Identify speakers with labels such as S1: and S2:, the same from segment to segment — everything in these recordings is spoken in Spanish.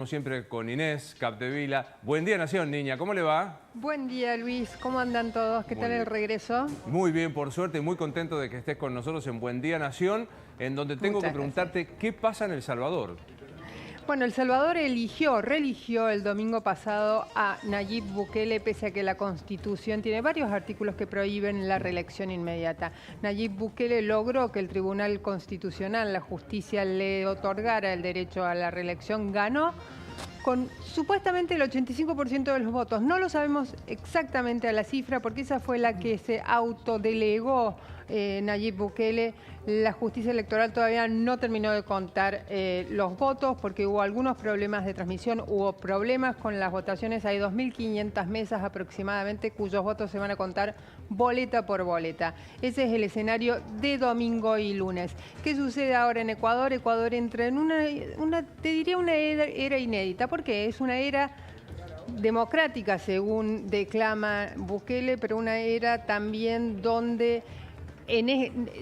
S1: Como siempre con Inés Capdevila. Buen día, Nación, niña. ¿Cómo le va?
S2: Buen día, Luis. ¿Cómo andan todos? ¿Qué tal el regreso?
S1: Muy bien, por suerte. Muy contento de que estés con nosotros en Buen Día, Nación, en donde tengo que preguntarte qué pasa en El Salvador.
S2: Bueno, El Salvador reeligió el domingo pasado a Nayib Bukele, pese a que la Constitución tiene varios artículos que prohíben la reelección inmediata. Nayib Bukele logró que el Tribunal Constitucional, la justicia, le otorgara el derecho a la reelección. Ganó con supuestamente el 85% de los votos. No lo sabemos exactamente a la cifra porque esa fue la que se autodelegó Nayib Bukele. La justicia electoral todavía no terminó de contar los votos porque hubo algunos problemas de transmisión, hubo problemas con las votaciones. Hay 2.500 mesas aproximadamente cuyos votos se van a contar boleta por boleta. Ese es el escenario de domingo y lunes. ¿Qué sucede ahora en Ecuador? Ecuador entra en una era inédita porque es una era democrática, según declama Bukele, pero una era también donde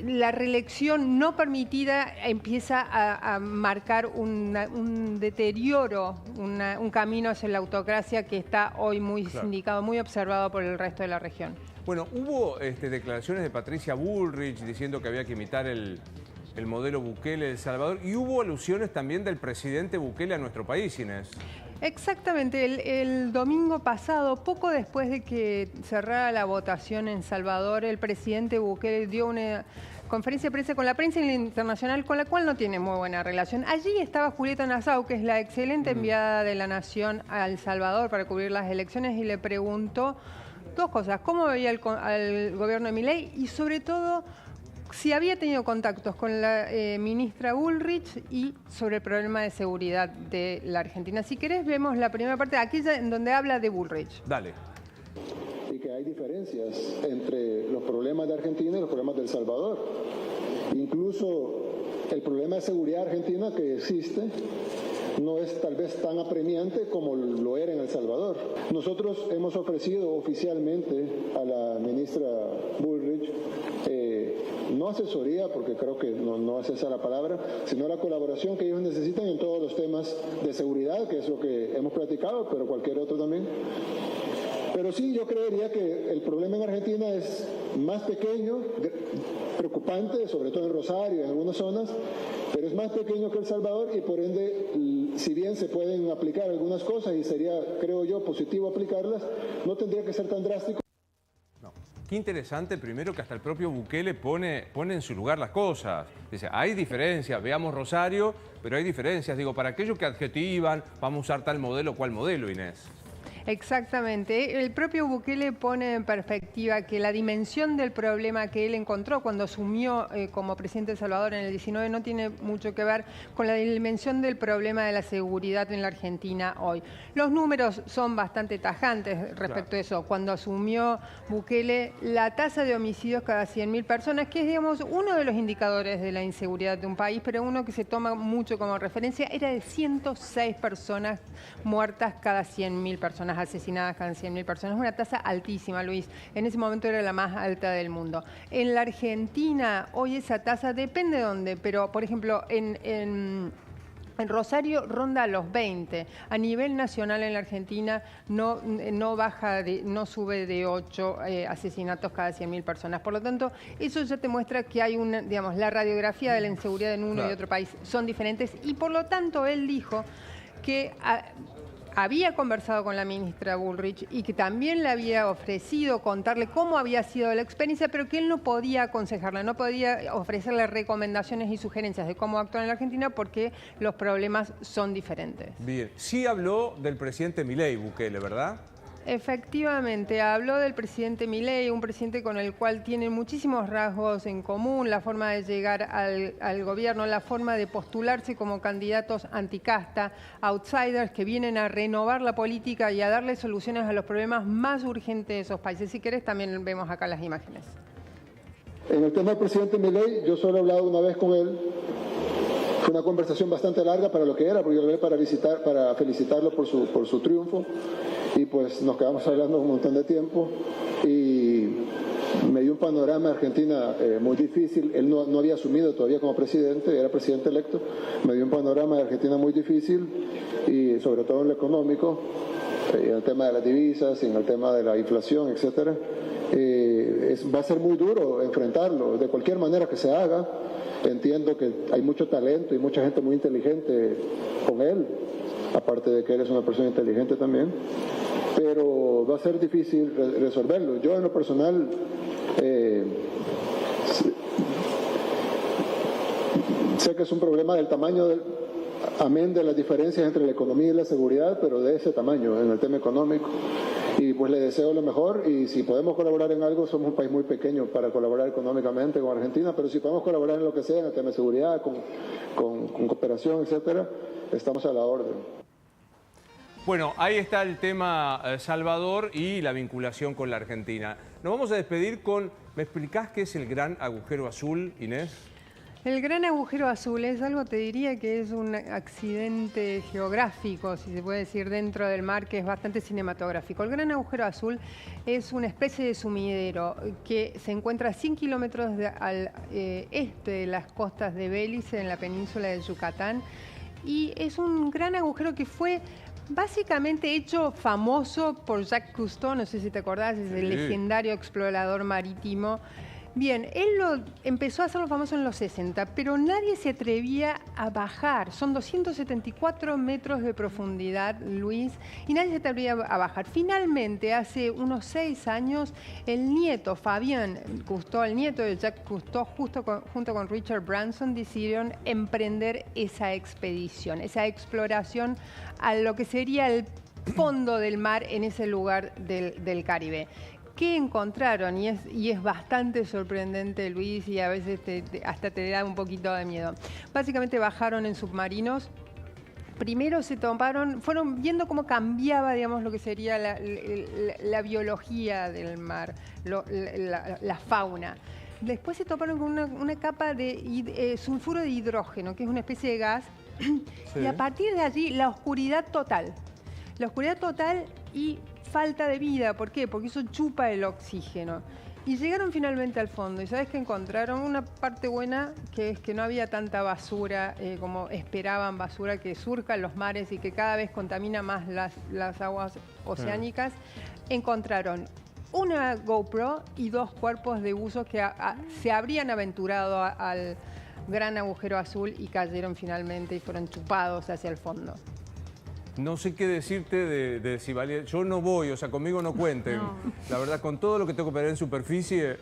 S2: la reelección no permitida empieza a marcar un deterioro, un camino hacia la autocracia que está hoy muy sindicado, muy observado por el resto de la región.
S1: Bueno, hubo declaraciones de Patricia Bullrich diciendo que había que imitar el modelo Bukele de El Salvador y hubo alusiones también del presidente Bukele a nuestro país, Inés.
S2: Exactamente, el domingo pasado, poco después de que cerrara la votación en Salvador, el presidente Bukele dio una conferencia de prensa con la prensa internacional, con la cual no tiene muy buena relación. Allí estaba Julieta Nassau, que es la excelente enviada de la Nación a El Salvador para cubrir las elecciones, y le preguntó dos cosas: cómo veía al gobierno de Milei y sobre todo si había tenido contactos con la ministra Bullrich y sobre el problema de seguridad de la Argentina. Si querés, vemos la primera parte, aquella en donde habla de Bullrich.
S1: Dale.
S3: Y que hay diferencias entre los problemas de Argentina y los problemas de El Salvador. Incluso el problema de seguridad argentina que existe no es tal vez tan apremiante como lo era en El Salvador. Nosotros hemos ofrecido oficialmente a la ministra Bullrich no asesoría, porque creo que no es esa la palabra, sino la colaboración que ellos necesitan en todos los temas de seguridad, que es lo que hemos platicado, pero cualquier otro también. Pero sí, yo creería que el problema en Argentina es más pequeño, preocupante, sobre todo en Rosario, en algunas zonas, pero es más pequeño que El Salvador y por ende, si bien se pueden aplicar algunas cosas y sería, creo yo, positivo aplicarlas, no tendría que ser tan drástico.
S1: Qué interesante, primero, que hasta el propio Bukele pone en su lugar las cosas. Dice, hay diferencias, veamos Rosario, pero hay diferencias. Digo, para aquellos que adjetivan, vamos a usar tal modelo, ¿cuál modelo, Inés?
S2: Exactamente. El propio Bukele pone en perspectiva que la dimensión del problema que él encontró cuando asumió como presidente de El Salvador en el 19 no tiene mucho que ver con la dimensión del problema de la seguridad en la Argentina hoy. Los números son bastante tajantes respecto a eso. Cuando asumió Bukele, la tasa de homicidios cada 100.000 personas, que es, digamos, uno de los indicadores de la inseguridad de un país, pero uno que se toma mucho como referencia, era de 106 personas muertas cada 100.000 personas, asesinadas cada 100.000 personas. Es una tasa altísima, Luis. En ese momento era la más alta del mundo. En la Argentina, hoy esa tasa depende de dónde, pero por ejemplo, en Rosario ronda los 20. A nivel nacional en la Argentina no sube de 8 asesinatos cada 100.000 personas. Por lo tanto, eso ya te muestra que hay la radiografía de la inseguridad en uno y otro país son diferentes, y por lo tanto él dijo que había conversado con la ministra Bullrich y que también le había ofrecido contarle cómo había sido la experiencia, pero que él no podía aconsejarla, no podía ofrecerle recomendaciones y sugerencias de cómo actuar en la Argentina porque los problemas son diferentes.
S1: Bien, sí habló del presidente Milei, Bukele, ¿verdad?
S2: Efectivamente, habló del presidente Milei, un presidente con el cual tienen muchísimos rasgos en común: la forma de llegar al gobierno, la forma de postularse como candidatos anticasta, outsiders que vienen a renovar la política y a darle soluciones a los problemas más urgentes de esos países. Si querés, también vemos acá las imágenes.
S3: En el tema del presidente Milei, yo solo he hablado una vez con él. Fue una conversación bastante larga para lo que era, porque yo lo hablé para felicitarlo por su triunfo, y pues nos quedamos hablando un montón de tiempo y me dio un panorama de Argentina muy difícil. Él no había asumido todavía como presidente, era presidente electo. Me dio un panorama de Argentina muy difícil y sobre todo en lo económico, en el tema de las divisas, en el tema de la inflación, etcétera. Va a ser muy duro enfrentarlo, de cualquier manera que se haga. Entiendo que hay mucho talento y mucha gente muy inteligente con él, aparte de que él es una persona inteligente también, pero va a ser difícil resolverlo. Yo en lo personal sé que es un problema del tamaño amén de las diferencias entre la economía y la seguridad, pero de ese tamaño en el tema económico. Y pues le deseo lo mejor, y si podemos colaborar en algo, somos un país muy pequeño para colaborar económicamente con Argentina, pero si podemos colaborar en lo que sea, en el tema de seguridad, con cooperación, etcétera, estamos a la orden.
S1: Bueno, ahí está el tema Salvador y la vinculación con la Argentina. Nos vamos a despedir con... ¿Me explicás qué es el Gran Agujero Azul, Inés?
S2: El Gran Agujero Azul es algo, te diría que es un accidente geográfico, si se puede decir, dentro del mar, que es bastante cinematográfico. El Gran Agujero Azul es una especie de sumidero que se encuentra a 100 kilómetros al este de las costas de Belice, en la península de Yucatán, y es un gran agujero que fue básicamente hecho famoso por Jacques Cousteau, no sé si te acordás, es el legendario explorador marítimo. Bien, él empezó a hacerlo famoso en los 60, pero nadie se atrevía a bajar. Son 274 metros de profundidad, Luis, y nadie se atrevía a bajar. Finalmente, hace unos 6 años, el nieto, Fabien Cousteau, el nieto de Jacques Cousteau, junto con Richard Branson, decidieron emprender esa expedición, esa exploración a lo que sería el fondo del mar en ese lugar del Caribe. ¿Qué encontraron? Y es bastante sorprendente, Luis, y a veces hasta te da un poquito de miedo. Básicamente bajaron en submarinos. Primero fueron viendo cómo cambiaba, digamos, lo que sería la biología del mar, la fauna. Después se toparon con una capa de sulfuro de hidrógeno, que es una especie de gas. Sí. Y a partir de allí, la oscuridad total. La oscuridad total y falta de vida. ¿Por qué? Porque eso chupa el oxígeno. Y llegaron finalmente al fondo. ¿Y sabes qué encontraron? Una parte buena, que es que no había tanta basura como esperaban, basura que surca en los mares y que cada vez contamina más las aguas oceánicas. Encontraron una GoPro y 2 cuerpos de buzos que se habrían aventurado al Gran Agujero Azul y cayeron finalmente y fueron chupados hacia el fondo.
S1: No sé qué decirte de si valía. Yo no voy, o sea, conmigo no cuenten. No. La verdad, con todo lo que tengo que ver en superficie,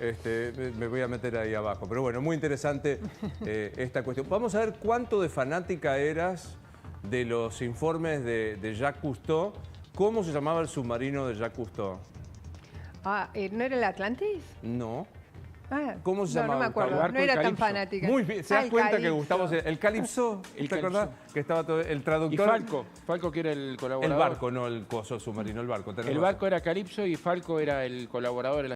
S1: me voy a meter ahí abajo. Pero bueno, muy interesante esta cuestión. Vamos a ver cuánto de fanática eras de los informes de Jacques Cousteau. ¿Cómo se llamaba el submarino de Jacques Cousteau?
S2: ¿No era el Atlantis?
S1: No. ¿Cómo se llamaba?
S2: No me acuerdo, no era tan fanática.
S1: Muy bien, ¿se das cuenta que Gustavo... El Calipso, ¿te acordás? Que estaba todo el traductor...
S4: Y Falco que era el colaborador.
S1: El barco, no el coso submarino, el barco.
S4: El barco era Calipso y Falco era el colaborador.